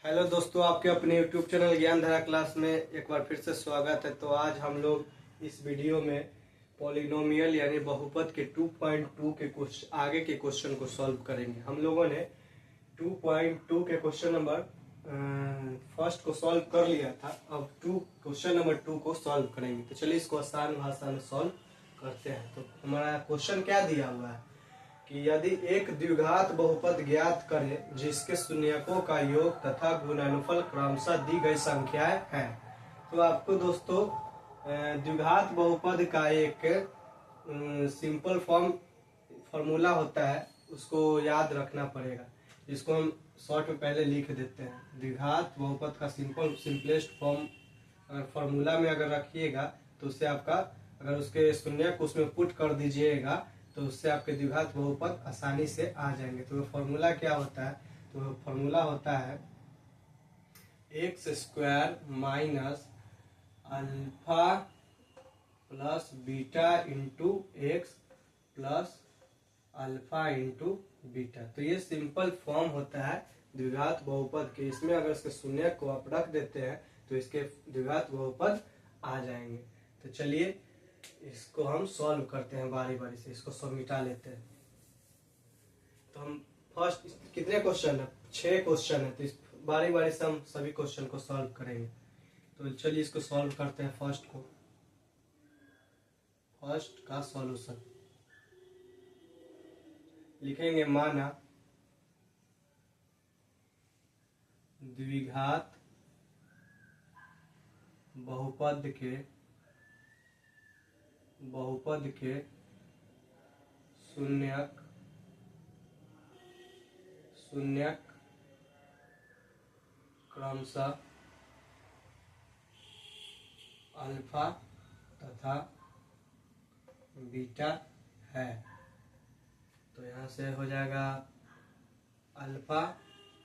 Hello दोस्तों, आपके अपने यूट्यूब चैनल ज्ञान धारा क्लास में एक बार फिर से स्वागत है। तो आज हम लोग इस वीडियो में पॉलिनोमियल यानी बहुपद के 2.2 के आगे के क्वेश्चन को सॉल्व करेंगे। हम लोगों ने 2.2 के क्वेश्चन नंबर फर्स्ट को सॉल्व कर लिया था। अब क्वेश्चन नंबर 2 को सॉल्व करेंगे। तो चलिए इसको आसान भाषा में सॉल्व करते हैं। तो हमारा क्वेश्चन क्या दिया हुआ है कि यदि एक द्विघात बहुपद ज्ञात करें जिसके शून्यकों का योग तथा गुणनफल क्रमशः दी गई संख्याएं हैं। तो आपको दोस्तों द्विघात बहुपद का एक सिंपल फॉर्मूला होता है, उसको याद रखना पड़ेगा, जिसको हम शॉर्ट में पहले लिख देते हैं। द्विघात बहुपद का सिंपलेस्ट फॉर्मूला में अगर रखिएगा तो उससे आपका, अगर उसके शून्य को उसमें पुट कर दीजिएगा तो उससे आपके द्विघात बहुपद आसानी से आ जाएंगे। तो फॉर्मूला क्या होता है? तो फॉर्मूला होता है x square minus alpha plus beta into x plus alpha into beta. तो ये सिंपल फॉर्म होता है द्विघात बहुपद के। इसमें अगर इसके शून्य को आप रख देते हैं तो इसके द्विघात बहुपद आ जाएंगे। तो चलिए इसको हम सॉल्व करते हैं बारी बारी से, इसको सब मिटा लेते हैं। तो हम फर्स्ट कितने क्वेश्चन है? 6 क्वेश्चन है। तो इस बारी बारी से हम सभी क्वेश्चन को सॉल्व करेंगे। तो चलिए इसको सॉल्व करते हैं। फर्स्ट का सॉल्यूशन लिखेंगे। माना द्विघात बहुपद के शून्यक क्रमशः अल्फा तथा बीटा है। तो यहाँ से हो जाएगा अल्फा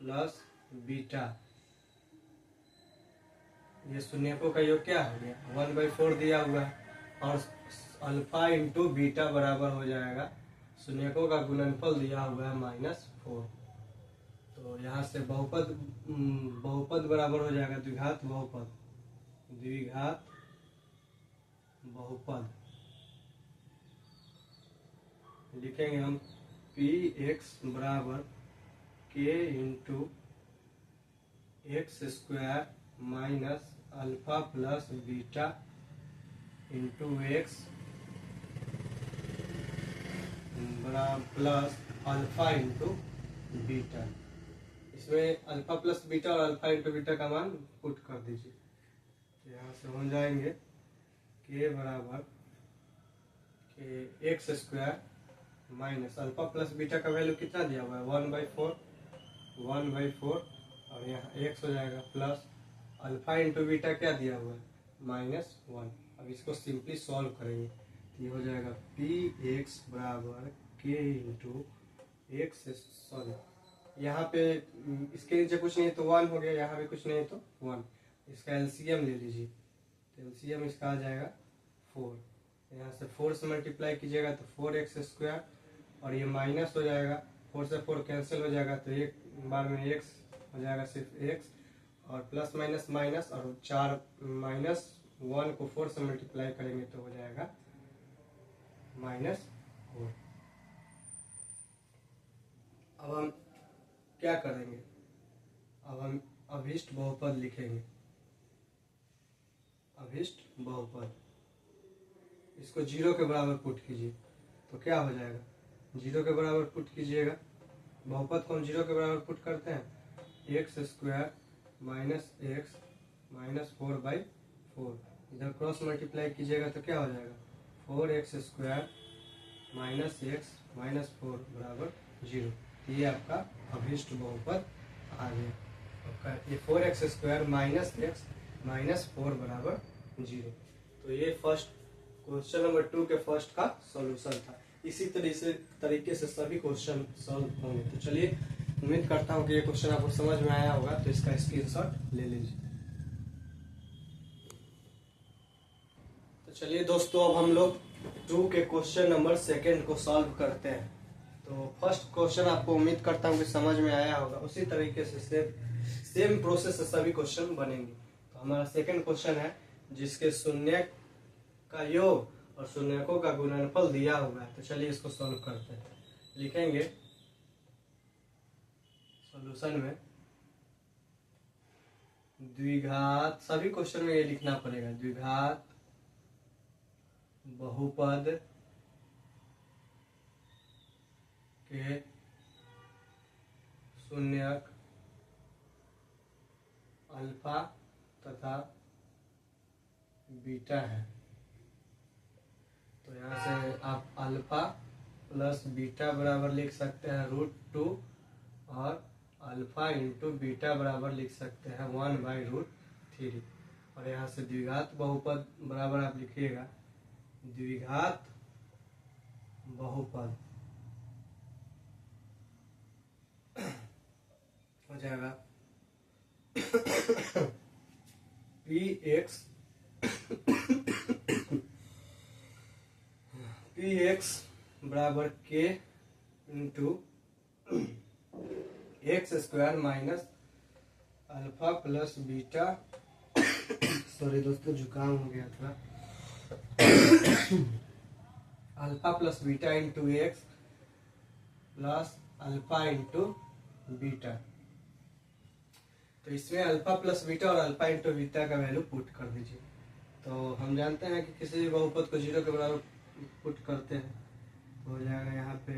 प्लस बीटा। ये शून्यकों का योग क्या हो गया? 1/4 दिया हुआ है और अल्फा इंटू बीटा बराबर हो जाएगा, शून्यकों का गुणनफल दिया हुआ है -4। तो यहाँ से बहुपद बराबर हो जाएगा द्विघात बहुपद लिखेंगे हम पी एक्स बराबर के into x square minus alpha plus beta into x plus alpha into beta. इसमें अल्फा प्लस बीटा और अल्फा इंटू बीटा का मान पुट कर दीजिए। तो यहाँ से हो जाएंगे के बराबर के x square minus alpha plus beta का वैल्यू कितना दिया हुआ है? 1/4 और यहाँ एक्स हो जाएगा प्लस अल्फा इंटू बीटा क्या दिया हुआ है? -1। अब इसको सिंपली सॉल्व करेंगे तो ये हो जाएगा पी एक्स बराबर के इंटू एक्स, सॉरी यहाँ पे इसके नीचे कुछ नहीं तो 1 हो गया, यहाँ पे कुछ नहीं तो 1। इसका एलसीएम ले लीजिए। तो एलसीएम इसका आ जाएगा 4। यहाँ से 4 से मल्टीप्लाई कीजिएगा तो 4x स्क्वायर और ये माइनस हो जाएगा, 4 से 4 कैंसिल हो जाएगा तो एक बार में x हो जाएगा, सिर्फ x और प्लस माइनस माइनस और 4 -1 को 4 से मल्टीप्लाई करेंगे तो हो जाएगा -4। अब हम क्या करेंगे? अब हम अभिष्ट बहुपद लिखेंगे। अभिष्ट बहुपद, इसको 0 के बराबर पुट कीजिए तो क्या हो जाएगा? 0 के बराबर पुट कीजिएगा। बहुपद को हम 0 के बराबर पुट करते हैं। X square minus x minus 4/4, इधर क्रॉस मल्टीप्लाई कीजिएगा तो क्या हो जाएगा? 4x square minus x minus 4 बराबर 0। ये आपका अभिष्ट बहुपद आ गया। आपका ये 4x square minus x minus 4 बराबर 0। तो ये फर्स्ट क्वेश्चन नंबर 2 के फर्स्ट का सॉल्यूशन था। इसी तरीके से सभी क्वेश्चन सॉल्व होंगे। तो चलिए, उम्मीद करता हूँ कि ये क्वेश्चन आपको समझ में आया होगा। तो इसका स्क्रीनशॉट ले लीजिए। तो चलिए दोस्तों, अब हम लोग 2 के क्वेश्चन नंबर 2 को सॉल्व करते हैं। तो फर्स्ट क्वेश्चन आपको उम्मीद करता हूँ कि समझ में आया होगा। उसी तरीके से सेम प्रोसेस से सभी क्वेश्चन बनेंगे। तो हमारा सेकंड क्वेश्चन है जिसके शून्य का योग और शून्यकों का गुणनफल दिया हुआ है। तो चलिए इसको सॉल्व करते हैं। लिखेंगे सॉल्यूशन में द्विघात, सभी क्वेश्चन में ये लिखना पड़ेगा, द्विघात बहुपद के शून्यक अल्फा तथा बीटा है। तो यहाँ से आप अल्फा प्लस बीटा बराबर लिख सकते हैं √2 और अल्फा इंटू बीटा बराबर लिख सकते हैं 1/√3। और यहाँ से द्विघात बहुपद बराबर आप लिखिएगा द्विघात बहुपद हो जाएगा px बराबर k into x square minus alpha plus beta, sorry दोस्तों जुकाम हो गया था, alpha plus beta into x plus alpha into beta. तो इसमें अल्फा प्लस बीटा और अल्फा इंटू बीटा का वैल्यू पुट कर दीजिए। तो हम जानते हैं कि किसी भी बहुपद को 0 के बराबर पुट करते हैं तो हो जाएगा यहाँ पे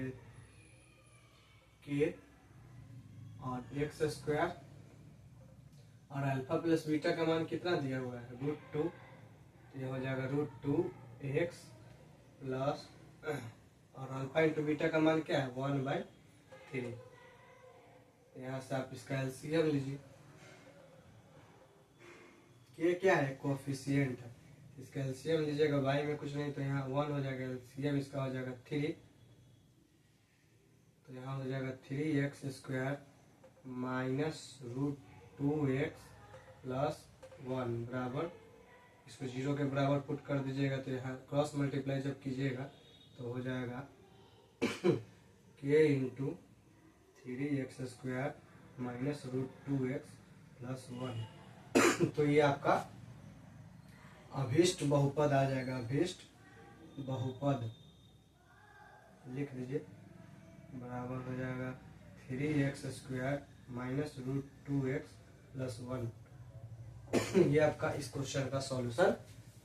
k और एक्स स्क्वायर और अल्फा प्लस बीटा का मान कितना दिया हुआ है √2, तो यह हो जाएगा √2x प्लस और अल्फा इंटू बीटा का मान क्या है 1/3। यहाँ से आप इसका एलसीएम लीजिए, के क्या है कोफिशिएंट है, इसका एलसीएम लीजिएगा, y में कुछ नहीं तो यहाँ 1 हो जाएगा, एलसीएम इसका हो जाएगा 3, तो यहाँ हो जाएगा 3x square minus √2x plus 1 बराबर, इसको 0 के बराबर पुट कर दीजिएगा। तो यहाँ क्रॉस मल्टीप्लाई जब कीजिएगा तो हो जाएगा k into 3x square minus √2x plus 1। तो ये आपका अभीष्ट बहुपद आ जाएगा, अभीष्ट बहुपद लिख दीजिए, बराबर हो जाएगा 3x square minus √2x plus 1। ये आपका इस क्वेश्चन का सॉल्यूशन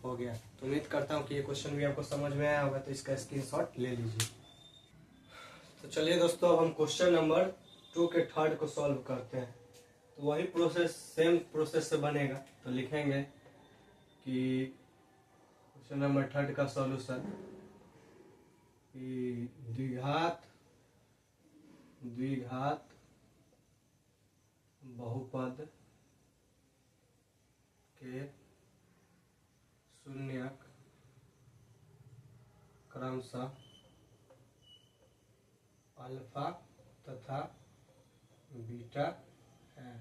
हो गया। तो उम्मीद करता हूँ कि ये क्वेश्चन भी आपको समझ में आया होगा, तो इसका स्क्रीनशॉट ले लीजिए। तो चलिए दोस्तों अब हम क्वेश्चन नंबर 2 के थर्ड को सॉल्व करते हैं। तो वही प्रोसेस, सेम प्रोसेस से बनेगा। तो लिखेंगे कि क्वेश्चन नंबर थर्ड का सॉल्यूशन द्विघात बहुपद के शून्यक क्रमशः अल्फा तथा बीटा है।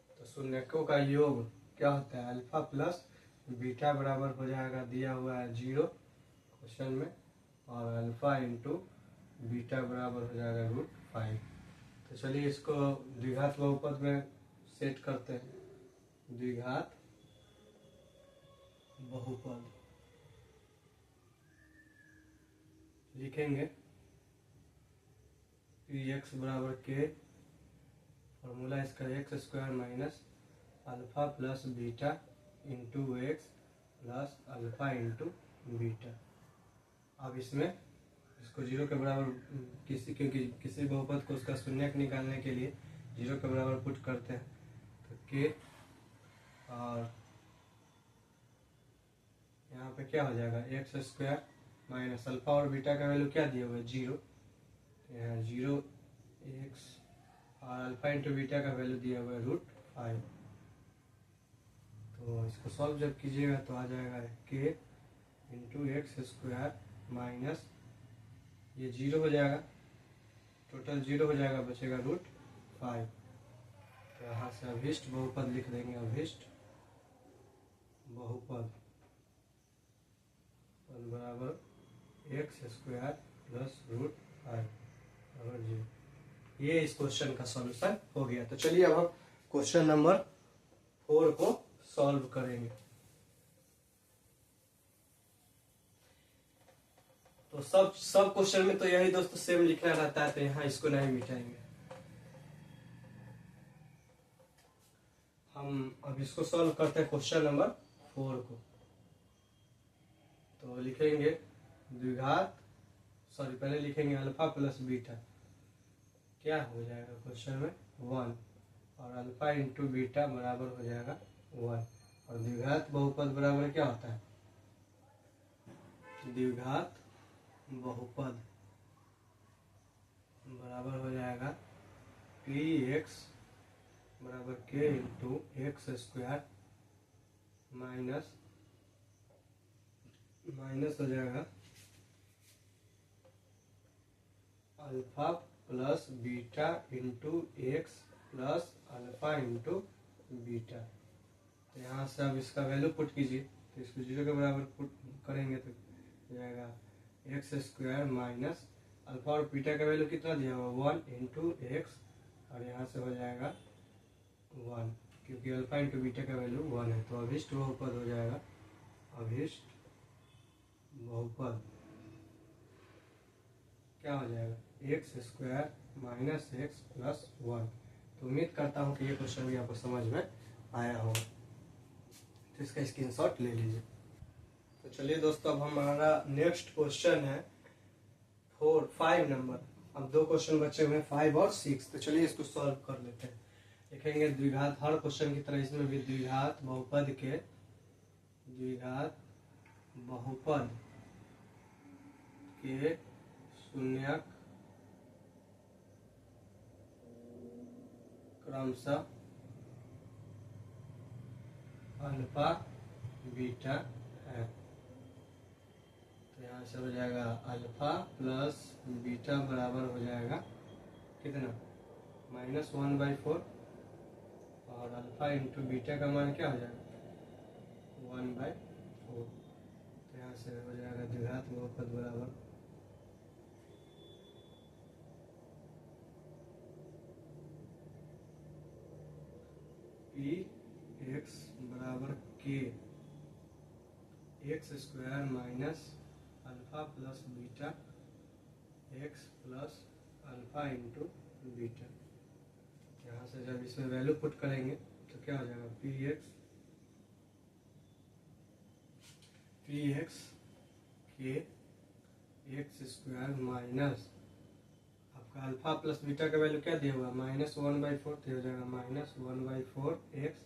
तो शून्यकों का योग क्या होता है, अल्फा प्लस बीटा बराबर हो जाएगा, दिया हुआ है 0 क्वेश्चन में, और अल्फा इंटू बीटा बराबर हो जाएगा √5। तो चलिए इसको द्विघात बहुपद में सेट करते हैं। द्विघात बहुपद लिखेंगे x बराबर k, फॉर्मूला इसका x square minus alpha plus beta into x plus alpha into beta. अब इसमें इसको 0 के बराबर क्योंकि किसी बहुपद को उसका शून्यक निकालने के लिए 0 के बराबर पुट करते हैं, तो k और यहाँ पे क्या हो जाएगा एक्स स्क्वायर माइनस अल्फा और बीटा का वैल्यू क्या दिया हुआ है 0, यहाँ 0x और अल्फा इंटू बीटा का वैल्यू दिया हुआ है √5। तो इसको सॉल्व जब कीजिएगा तो आ जाएगा k into x square minus ये 0 हो जाएगा, टोटल 0 हो जाएगा, बचेगा √5। तो यहाँ से अभीष्ट बहुपद लिख देंगे, अभीष्ट बहुपद बराबर एक्स स्क्वायर प्लस √5 बराबर 0। ये इस क्वेश्चन का सॉल्यूशन हो गया। तो चलिए अब हम क्वेश्चन नंबर 4 को सॉल्व करेंगे। तो सब क्वेश्चन में तो यही दोस्तों सेम लिखना रहता है, तो यहाँ इसको नहीं मिटाएंगे। हम अब इसको सॉल्व करते हैं क्वेश्चन नंबर 4 को। तो लिखेंगे द्विघात, सॉरी पहले लिखेंगे अल्फा प्लस बीटा, क्या हो जाएगा क्वेश्चन में 1, और अल्फा इंटू बीटा बराबर हो जाएगा 1। और द्विघात बहुपद बराबर क्या होता है, द्विघात बहुपद बराबर हो जाएगा पी एक्स बराबर के इंटू एक्स स्क्वायर माइनस हो जाएगा alpha plus beta into x plus alpha into beta. तो यहाँ से अब इसका वैल्यू पुट कीजिए, तो इसको 0 के बराबर पुट करेंगे तो हो जाएगा एक्स स्क्वायर माइनस अल्फा और बीटा का वैल्यू कितना दिया हुआ 1 इंटू एक्स, और यहाँ से हो जाएगा 1, क्योंकि अल्फा इंटू बीटा का वैल्यू 1 है। तो अभिष्ट बहुपद हो जाएगा, अभिष्ट बहुपद क्या हो जाएगा x square minus x plus 1। तो उम्मीद करता हूँ कि ये क्वेश्चन भी आपको समझ में आया होगा, तो इसका स्क्रीनशॉट ले लीजिए। तो चलिए दोस्तों, अब हमारा नेक्स्ट क्वेश्चन है 5 नंबर। अब 2 क्वेश्चन बचे हुए हैं 5 और 6। तो चलिए इसको सॉल्व कर लेते हैं। लिखेंगे द्विघात, हर क्वेश्चन की तरह इसमें भी द्विघात बहुपद के शून्यक क्रमशः अल्फा बीटा है। तो यहाँ से हो जाएगा अल्फा प्लस बीटा बराबर हो जाएगा कितना -1/4, और अल्फा इंटू बीटा का मान क्या हो जाएगा 1/4। तो यहाँ से हो जाएगा द्विघात बहुपद बराबर पी एक्स बराबर के x square minus alpha plus beta x plus alpha into beta. यहाँ से जब इसमें वैल्यू पुट करेंगे तो क्या हो जाएगा पी एक्स के एक्स स्क्वायर माइनस आपका अल्फा प्लस बीटा का वैल्यू क्या दिया हुआ -1/4, तो हो जाएगा -1/4 एक्स,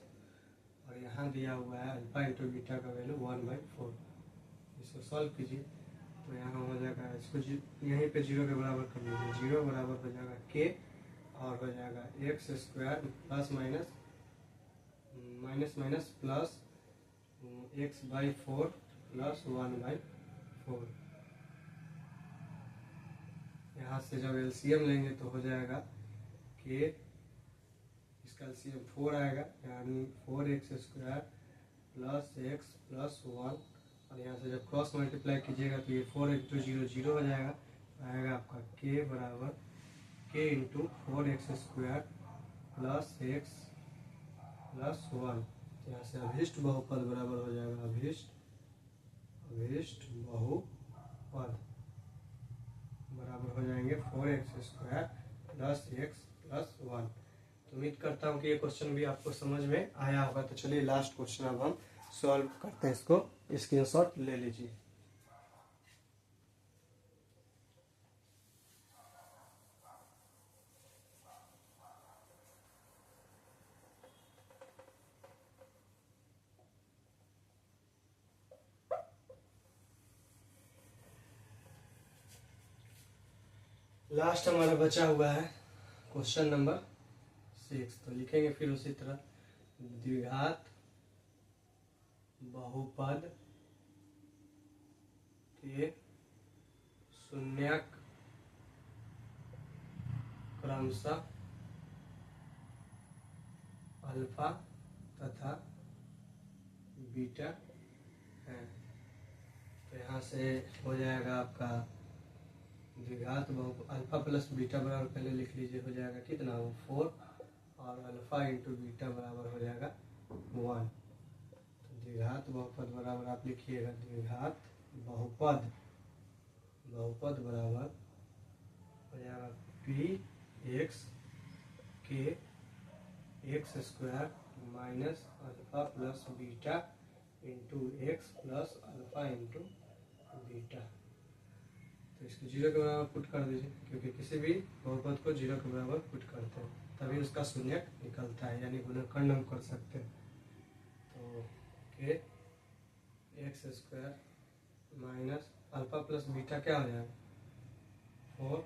और यहाँ दिया हुआ है अल्फा इंटू बीटा का वैल्यू 1/4। इसको सॉल्व कीजिए तो यहाँ हो जाएगा, इसको यहीं पे 0 के बराबर कर लीजिए, 0 बराबर हो जाएगा के, और हो जाएगा x square plus minus plus x/4 plus 1/4। यहाँ से जब एलसीएम लेंगे तो हो जाएगा के, इसका एलसीएम 4 आएगा, यानी 4x square plus x plus 1, और यहाँ से जब क्रॉस मल्टीप्लाई कीजिएगा तो ये 4 इंटू 0 0 हो जाएगा, आएगा आपका k बराबर k into 4x square plus x plus 1। यहाँ से अभिष्ट बहुपद बराबर हो जाएगा अभिष्ट बहुपद बराबर हो जाएंगे 4x square plus x plus 1। तो उम्मीद करता हूँ कि ये क्वेश्चन भी आपको समझ में आया होगा। तो चलिए लास्ट क्वेश्चन अब हम सॉल्व करते हैं, इसको स्क्रीनशॉट ले लीजिए। लास्ट हमारा बचा हुआ है क्वेश्चन नंबर 6। तो लिखेंगे फिर उसी तरह द्विघात बहुपद के शून्यक क्रमशः अल्फा तथा बीटा है। तो यहाँ से हो जाएगा आपका द्विघात बहुपद अल्फा प्लस बीटा बराबर, पहले लिख लीजिए, हो जाएगा कितना 4, और अल्फा इंटू बीटा बराबर हो जाएगा 1। तो द्विघात बहुपद बराबर आप लिखिएगा द्विघात बहुपद बराबर हो जाएगा पी एक्स के x square minus alpha plus beta into x plus alpha into beta. तो इसको 0 के बराबर पुट कर दीजिए, क्योंकि किसी भी बहुपद को 0 के बराबर पुट करते हैं तभी उसका शून्यक निकलता है, यानी गुणनखंड हम कर सकते हैं। तो के x square minus alpha plus beta क्या हो जाएगा 4,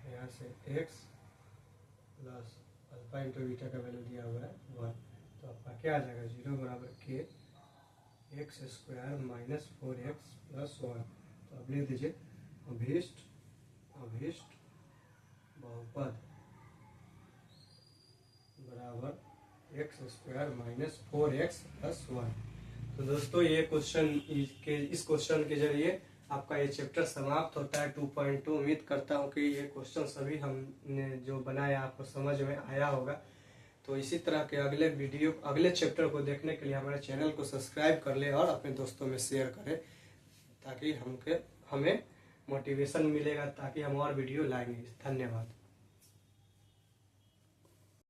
यहाँ से x plus alpha into beta का वैल्यू दिया हुआ है 1। तो आपका क्या आ जाएगा 0 बराबर के x square minus 4x plus 1। तो अब लिख दीजिए अभीष्ट बहुपद बराबर x square minus 4x plus 1। तो दोस्तों ये इस क्वेश्चन के जरिए आपका ये चैप्टर समाप्त होता है 2.2। उम्मीद करता हूँ कि ये क्वेश्चन सभी हमने जो बनाया आपको समझ में आया होगा। तो इसी तरह के अगले चैप्टर को देखने के लिए हमारे चैनल को सब्सक्राइब कर ले और अपने दोस्तों में शेयर करें, ताकि हमें मोटिवेशन मिलेगा, ताकि हम और वीडियो लाएंगे। धन्यवाद।